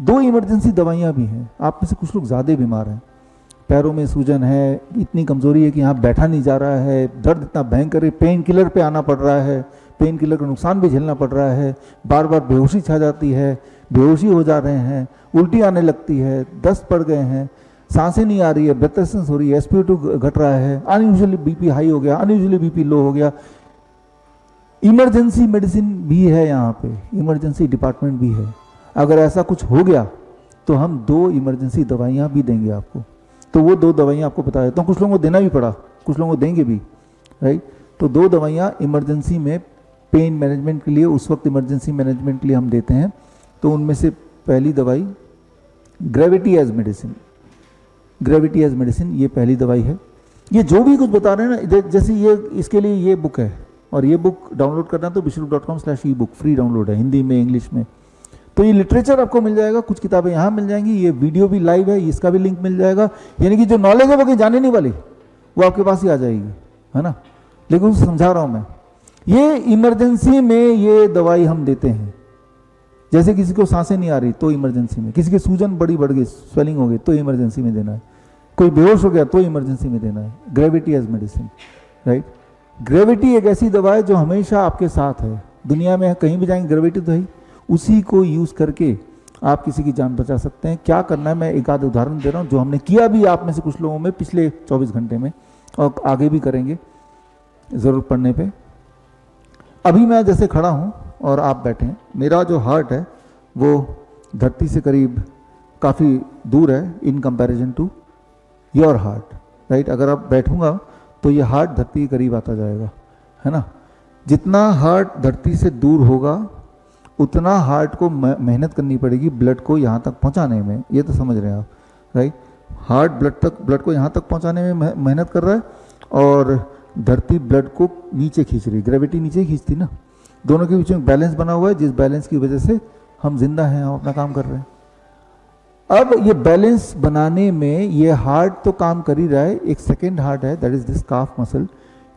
2 emergency दवाइयाँ भी हैं। आप में से कुछ लोग ज़्यादा बीमार हैं, पैरों में सूजन है, इतनी कमज़ोरी है कि यहाँ बैठा नहीं जा रहा है, दर्द इतना भयंकर है, पेन किलर पे आना पड़ रहा है, पेन किलर का नुकसान भी झेलना पड़ रहा है, बार बार बेहोशी छा जाती है, बेहोशी हो जा रहे हैं, उल्टी आने लगती है, दस्त पड़ गए हैं, सांसें नहीं आ रही है, ब्रेथ रेजिस्टेंस हो रही है, SpO2 घट रहा है, अनयूजुअली बीपी हाई हो गया, अनयूजुअली बीपी लो हो गया। इमरजेंसी मेडिसिन भी है यहाँ पे, इमरजेंसी डिपार्टमेंट भी है। अगर ऐसा कुछ हो गया तो हम 2 इमरजेंसी दवाइयाँ भी देंगे आपको। तो वो 2 दवाइयाँ आपको बता देता हूँ, कुछ लोगों को देना भी पड़ा, कुछ लोगों को देंगे भी, राइट। तो 2 दवाइयाँ इमरजेंसी में पेन मैनेजमेंट के लिए, उस वक्त इमरजेंसी मैनेजमेंट के लिए हम देते हैं। तो उनमें से पहली दवाई gravity as medicine, gravity as medicine ये पहली दवाई है। ये जो भी कुछ बता रहे हैं ना, जैसे ये इसके लिए ये बुक है, और ये बुक डाउनलोड करना तो bishrup.com/ebook फ्री डाउनलोड है, हिंदी में इंग्लिश में। तो ये लिटरेचर आपको मिल जाएगा, कुछ किताबें यहाँ मिल जाएंगी, ये वीडियो भी लाइव है, इसका भी लिंक मिल जाएगा। यानी कि जो नॉलेज है वो कहीं जाने नहीं वाली, वो आपके पास ही आ जाएगी, है ना। लेकिन उसे समझा रहा हूँ मैं, ये इमरजेंसी में ये दवाई हम देते हैं। जैसे किसी को सांसें नहीं आ रही तो इमरजेंसी में, किसी की सूजन बड़ी बढ़ गई, स्वेलिंग हो गई तो इमरजेंसी में देना है, कोई बेहोश हो गया तो इमरजेंसी में देना है। Gravity as medicine, right. Gravity एक ऐसी दवा है जो हमेशा आपके साथ है, दुनिया में कहीं भी जाएंगे ग्रेविटी तो है, उसी को यूज़ करके आप किसी की जान बचा सकते हैं। क्या करना है, मैं एक आध उदाहरण दे रहा हूँ जो हमने किया भी आप में से कुछ लोगों में पिछले 24 घंटे में, और आगे भी करेंगे ज़रूरत पड़ने पे। अभी मैं जैसे खड़ा हूँ और आप बैठे हैं, मेरा जो हार्ट है वो धरती से करीब काफ़ी दूर है in comparison to your heart, right. अगर आप बैठूंगा तो ये हार्ट धरती के करीब आता जाएगा, है ना। जितना हार्ट धरती से दूर होगा उतना हार्ट को मेहनत करनी पड़ेगी ब्लड को यहाँ तक पहुँचाने में, ये तो समझ रहे हैं आप, राइट। हार्ट ब्लड को यहाँ तक पहुँचाने में मेहनत कर रहा है, और धरती ब्लड को नीचे खींच रही, ग्रेविटी नीचे ही खींचती ना। दोनों के बीच में बैलेंस बना हुआ है, जिस बैलेंस की वजह से हम जिंदा हैं, हम अपना काम कर रहे हैं। अब ये बैलेंस बनाने में ये हार्ट तो काम कर ही रहा है, एक सेकेंड हार्ट है, that is this calf muscle.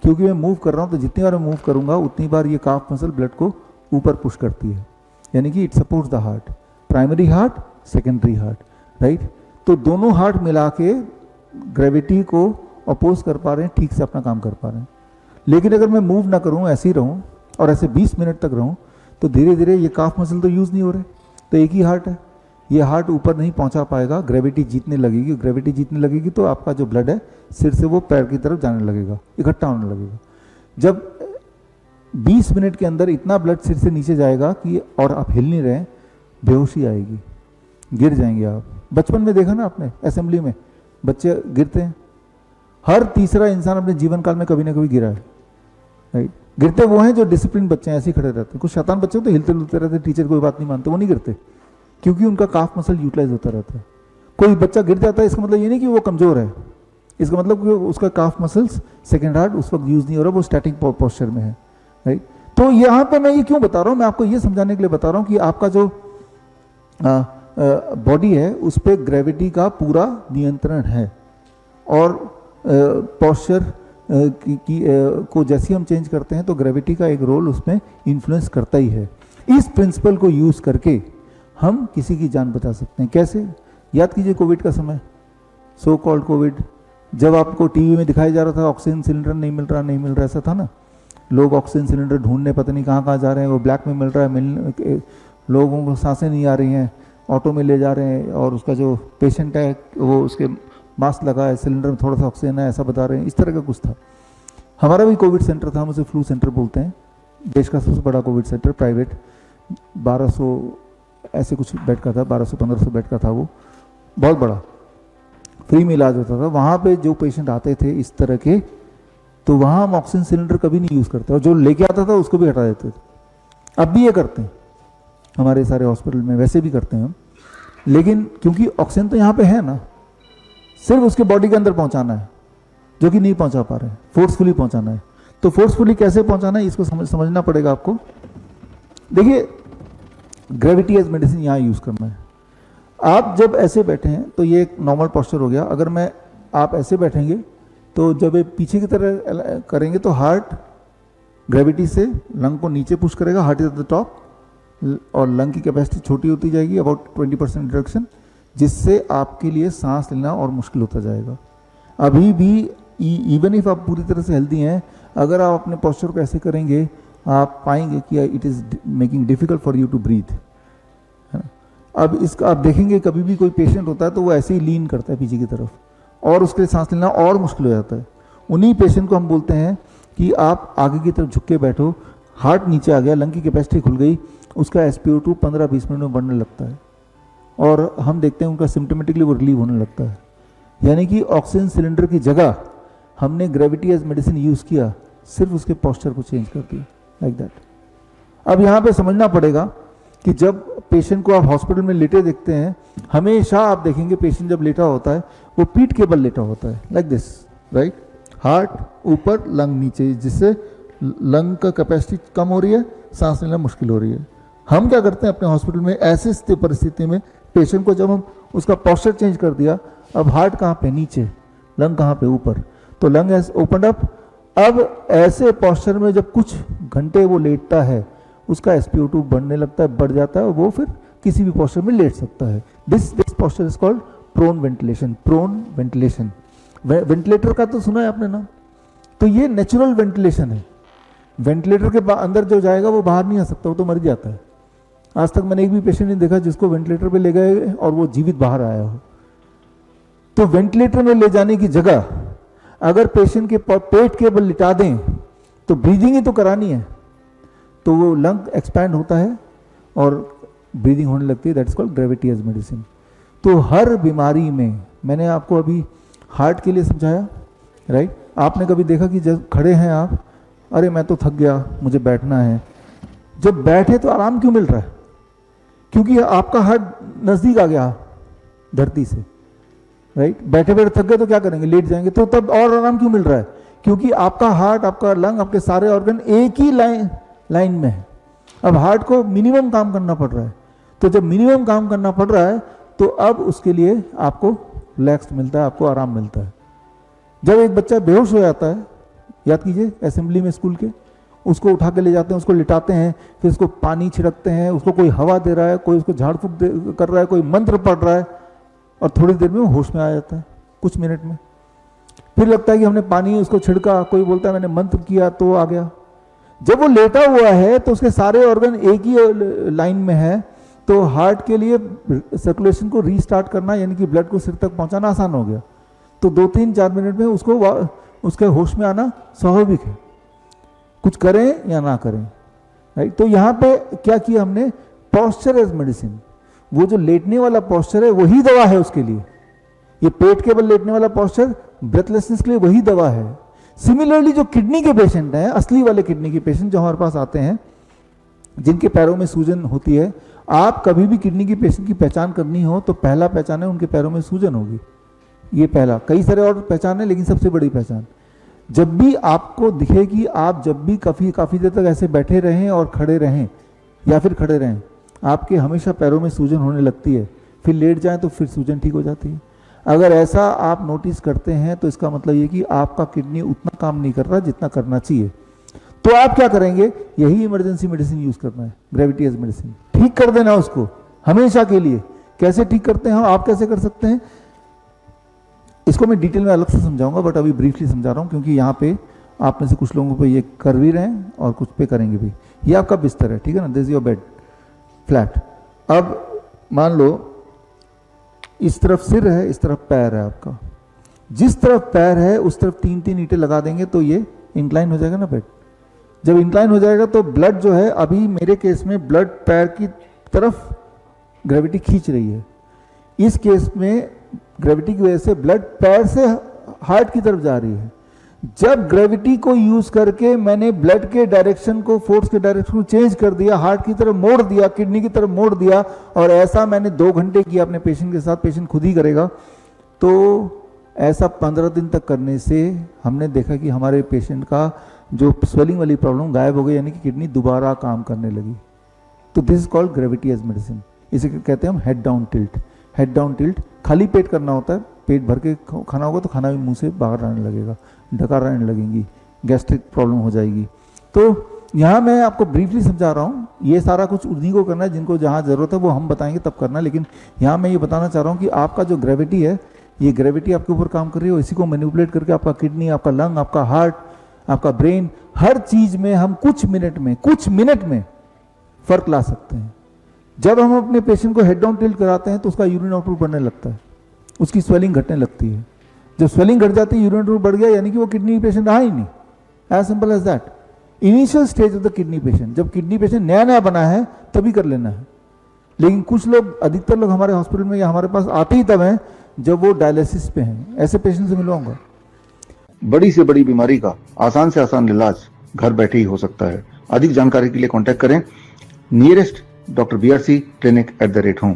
क्योंकि मैं मूव कर रहा हूँ तो जितनी बार मैं मूव करूंगा उतनी बार ये काफ मसल ब्लड को ऊपर पुश करती है, यानी कि it supports the heart, primary heart, secondary heart, right. तो दोनों हार्ट मिला के ग्रेविटी को अपोज कर पा रहे हैं, ठीक से अपना काम कर पा रहे हैं। लेकिन अगर मैं मूव ना करूँ, ऐसे ही रहूँ और ऐसे 20 मिनट तक रहूँ, तो धीरे धीरे ये काफ मसल तो यूज़ नहीं हो रहे, तो एक ही हार्ट है, ये हार्ट ऊपर नहीं पहुंचा पाएगा, ग्रेविटी जीतने लगेगी। ग्रेविटी जीतने लगेगी तो आपका जो ब्लड है सिर से वो पैर की तरफ जाने लगेगा, इकट्ठा होने लगेगा। जब 20 मिनट के अंदर इतना ब्लड सिर से नीचे जाएगा कि और आप हिल नहीं रहे, बेहोशी आएगी, गिर जाएंगे आप। बचपन में देखा ना आपने, असेंबली में बच्चे गिरते हैं, हर तीसरा इंसान अपने जीवन काल में कभी ना कभी गिरा है, राइट। गिरते वो हैं जो डिसिप्लिन बच्चे हैं, ऐसे ही खड़े रहते हैं। कुछ शैतान बच्चे तो हिलते डुलते रहते, टीचर कोई बात नहीं मानते, वो नहीं गिरते, क्योंकि उनका काफ मसल यूटिलाइज होता रहता है। कोई बच्चा गिर जाता है, इसका मतलब ये नहीं कि वो कमजोर है, इसका मतलब कि उसका काफ मसल्स सेकेंड हार्ट उस वक्त यूज नहीं हो रहा, वो स्टैटिक पोस्चर में है, राइट। तो यहाँ पे मैं ये क्यों बता रहा हूँ, मैं आपको ये समझाने के लिए बता रहा हूँ कि आपका जो बॉडी है उस पर ग्रेविटी का पूरा नियंत्रण है, और पोस्चर को जैसे हम चेंज करते हैं तो ग्रेविटी का एक रोल उसमें इन्फ्लुएंस करता ही है। इस प्रिंसिपल को यूज करके हम किसी की जान बचा सकते हैं। कैसे? याद कीजिए कोविड का समय, सो कॉल्ड कोविड, जब आपको टीवी में दिखाया जा रहा था ऑक्सीजन सिलेंडर नहीं मिल रहा, ऐसा था ना। लोग ऑक्सीजन सिलेंडर ढूंढने पता नहीं कहाँ जा रहे हैं, वो ब्लैक में मिल रहा है, लोगों को सांसें नहीं आ रही हैं, ऑटो में ले जा रहे हैं, और उसका जो पेशेंट है वो उसके मास्क लगा है, सिलेंडर में थोड़ा सा ऑक्सीजन है, ऐसा बता रहे हैं। इस तरह का कुछ था। हमारा भी कोविड सेंटर था, हम उसे फ्लू सेंटर बोलते हैं, देश का सबसे बड़ा कोविड सेंटर, प्राइवेट, 1200 ऐसे कुछ बेड का था, 1200-1500 बेड का था, वो बहुत बड़ा, फ्री में इलाज होता था। वहाँ पे जो पेशेंट आते थे इस तरह के, तो वहाँ हम ऑक्सीजन सिलेंडर कभी नहीं यूज़ करते, और जो लेके आता था उसको भी हटा देते थे। अब भी ये करते हैं हमारे सारे हॉस्पिटल में, वैसे भी करते हैं हम, लेकिन क्योंकि ऑक्सीजन तो यहाँ पे है ना, सिर्फ उसके बॉडी के अंदर पहुँचाना है, जो कि नहीं पहुँचा पा रहे हैं, फोर्सफुली पहुँचाना है। तो फोर्सफुली कैसे पहुँचाना है, इसको समझना पड़ेगा आपको। देखिए, ग्रेविटी एज मेडिसिन यहाँ यूज़ करना है। आप जब ऐसे बैठे हैं तो ये एक नॉर्मल पोस्चर हो गया। अगर आप ऐसे बैठेंगे तो जब ये पीछे की तरह करेंगे तो हार्ट ग्रेविटी से लंग को नीचे पुश करेगा, heart is at the top, और लंग की कैपेसिटी छोटी होती जाएगी, अबाउट 20% रिडक्शन, जिससे आपके लिए सांस लेना और मुश्किल होता जाएगा। अभी भी इवन इफ आप पूरी तरह से हेल्दी हैं, अगर आप अपने पोस्चर को ऐसे करेंगे आप पाएंगे कि it is making difficult for you to breathe, है ना। अब इसका आप देखेंगे कभी भी कोई पेशेंट होता है तो वो ऐसे ही लीन करता है पीछे की तरफ और उसके लिए सांस लेना और मुश्किल हो जाता है। उन्हीं पेशेंट को हम बोलते हैं कि आप आगे की तरफ झुक के बैठो, हार्ट नीचे आ गया, लंग की कैपेसिटी खुल गई, उसका SpO2 15-20 मिनट में बढ़ने लगता है और हम देखते हैं उनका सिम्टोमेटिकली वो रिलीव होने लगता है। यानी कि ऑक्सीजन सिलेंडर की जगह हमने ग्रेविटी एज मेडिसिन यूज़ किया, सिर्फ उसके पोस्चर को चेंज कर दिया, लाइक दैट। अब यहाँ पे समझना पड़ेगा कि जब पेशेंट को आप हॉस्पिटल में लेटे देखते हैं, हमेशा आप देखेंगे पेशेंट जब लेटा होता है वो पीठ के बल लेटा होता है, लाइक दिस, राइट। हार्ट ऊपर, लंग नीचे, जिससे लंग का कैपेसिटी कम हो रही है, सांस लेना मुश्किल हो रही है। हम क्या करते हैं अपने हॉस्पिटल में, ऐसी परिस्थिति में पेशेंट को जब हम उसका पोस्चर चेंज कर दिया, अब हार्ट कहाँ पे, नीचे, लंग कहाँ पे, ऊपर, तो लंग हैज ओपनड अप। अब ऐसे पोस्चर में जब कुछ घंटे वो लेटता है, उसका SpO2 बढ़ने लगता है, बढ़ जाता है और वो फिर किसी भी पोस्चर में लेट सकता है। This posture is called prone ventilation. Prone ventilation, ventilator का तो सुना है आपने ना, तो ये नेचुरल वेंटिलेशन है। वेंटिलेटर के अंदर जो जाएगा वो बाहर नहीं आ सकता, वो तो मर जाता है। आज तक मैंने एक भी पेशेंट नहीं देखा जिसको वेंटिलेटर पे ले गए और वो जीवित बाहर आया हो। तो वेंटिलेटर में ले जाने की जगह अगर पेशेंट के पेट के बल लिटा दें तो ब्रीदिंग ही तो करानी है, तो वो लंग एक्सपैंड होता है और ब्रीदिंग होने लगती है। That is called gravity as medicine. तो हर बीमारी में, मैंने आपको अभी हार्ट के लिए समझाया, राइट। आपने कभी देखा कि जब खड़े हैं आप, अरे मैं तो थक गया, मुझे बैठना है, जब बैठे तो आराम क्यों मिल रहा है? क्योंकि आपका हार्ट नजदीक आ गया धरती से, राइट। बैठे बैठे थक गए तो क्या करेंगे, लेट जाएंगे, तो तब और आराम क्यों मिल रहा है? क्योंकि आपका हार्ट, आपका लंग, आपके सारे ऑर्गन एक ही लाइन में है। अब हार्ट को मिनिमम काम करना पड़ रहा है, तो जब मिनिमम काम करना पड़ रहा है तो अब उसके लिए आपको रिलैक्स मिलता है, आपको आराम मिलता है। जब एक बच्चा बेहोश हो जाता है, याद कीजिए असेंबली में स्कूल के, उसको उठा के ले जाते हैं, उसको लिटाते हैं, फिर उसको पानी छिड़कते हैं, उसको कोई हवा दे रहा है, कोई उसको झाड़ फूक कर रहा है, कोई मंत्र पढ़ रहा है, और थोड़ी देर में वो होश में आ जाता है, कुछ मिनट में। फिर लगता है कि हमने पानी उसको छिड़का, कोई बोलता है मैंने मंत्र किया तो आ गया। जब वो लेटा हुआ है तो उसके सारे ऑर्गन एक ही लाइन में है, तो हार्ट के लिए सर्कुलेशन को रीस्टार्ट करना, यानी कि ब्लड को सिर तक पहुंचाना आसान हो गया। तो 2-3-4 मिनट में उसको उसके होश में आना स्वाभाविक है, कुछ करें या ना करें, राइट। तो यहाँ पे क्या किया हमने, पोस्चर एज मेडिसिन। वो जो लेटने वाला पोस्चर है वही दवा है उसके लिए। ये पेट के बल लेटने वाला पोस्चर ब्रेथलेसनेस के लिए वही दवा है। सिमिलरली जो किडनी के पेशेंट हैं, असली वाले किडनी के पेशेंट जो हमारे पास आते हैं, जिनके पैरों में सूजन होती है, आप कभी भी किडनी की पेशेंट की पहचान करनी हो तो पहला पहचान है उनके पैरों में सूजन होगी। ये पहला, कई सारे और पहचान है लेकिन सबसे बड़ी पहचान। जब भी आपको दिखे कि आप जब भी काफ़ी देर तक ऐसे बैठे रहें और खड़े रहें या फिर खड़े रहें, आपके हमेशा पैरों में सूजन होने लगती है, फिर लेट जाएं तो फिर सूजन ठीक हो जाती है। अगर ऐसा आप नोटिस करते हैं तो इसका मतलब ये कि आपका किडनी उतना काम नहीं कर रहा जितना करना चाहिए। तो आप क्या करेंगे, यही इमरजेंसी मेडिसिन यूज करना है, ग्रेविटी एज मेडिसिन, ठीक कर देना उसको हमेशा के लिए। कैसे ठीक करते हैं, आप कैसे कर सकते हैं, इसको मैं डिटेल में अलग से समझाऊंगा, बट अभी ब्रीफली समझा रहा हूं क्योंकि यहाँ पे आप में से कुछ लोगों पे ये कर भी रहे हैं और कुछ पे करेंगे भी। ये आपका बिस्तर है, ठीक है ना, this is your bed flat. अब मान लो इस तरफ सिर है, इस तरफ पैर है आपका, जिस तरफ पैर है उस तरफ 3-3 ईंटें लगा देंगे तो ये इंक्लाइन हो जाएगा ना बेड। जब इंक्लाइन हो जाएगा तो ब्लड जो है, अभी मेरे केस में ब्लड पैर की तरफ ग्रेविटी खींच रही है, इस केस में ग्रेविटी की वजह से ब्लड पैर से हार्ट की तरफ जा रही है। जब ग्रेविटी को यूज करके मैंने ब्लड के डायरेक्शन को, फोर्स के डायरेक्शन को चेंज कर दिया, हार्ट की तरफ मोड़ दिया, किडनी की तरफ मोड़ दिया, और ऐसा मैंने 2 घंटे किया अपने पेशेंट के साथ, पेशेंट खुद ही करेगा, तो ऐसा 15 दिन तक करने से हमने देखा कि हमारे पेशेंट का जो स्वेलिंग वाली प्रॉब्लम गायब हो गई, यानी कि किडनी दोबारा काम करने लगी। तो this is called gravity as medicine. इसे कहते हैं हम head down tilt. Head down tilt खाली पेट करना होता है, पेट भर के खाना होगा तो खाना भी मुंह से बाहर आने लगेगा, डकार आने लगेंगी, गैस्ट्रिक प्रॉब्लम हो जाएगी। तो यहाँ मैं आपको ब्रीफली समझा रहा हूँ, ये सारा कुछ उन्हीं को करना है जिनको जहाँ ज़रूरत है वो हम बताएंगे तब करना है, लेकिन यहाँ मैं ये बताना चाह रहा हूँ कि आपका जो ग्रेविटी है, ये ग्रेविटी आपके ऊपर काम कर रही है, इसी को मैनिपुलेट करके आपका किडनी, आपका लंग, आपका हार्ट, आपका ब्रेन, हर चीज़ में हम कुछ मिनट में फ़र्क ला सकते हैं। जब हम अपने पेशेंट को हेड डाउन टिल्ट कराते हैं तो उसका यूरिन आउटपुट बढ़ने लगता है, उसकी स्वेलिंग घटने लगती है। जब स्वेलिंग घट जाती है, यूरिन आउटपुट बढ़ गया, यानी कि वो किडनी पेशेंट रहा ही नहीं। As simple as that. Initial stage of the kidney patient, जब किडनी पेशेंट नया नया बना है तभी कर लेना है, लेकिन कुछ लोग, अधिकतर लोग हमारे हॉस्पिटल में या हमारे पास आते ही तब हैं जब वो डायलिसिस पे हैं। ऐसे पेशेंट से मिलवाऊंगा। बड़ी से बड़ी बीमारी का आसान से आसान इलाज घर बैठे ही हो सकता है। अधिक जानकारी के लिए कांटेक्ट करें nearest doctor BRC clinic @home।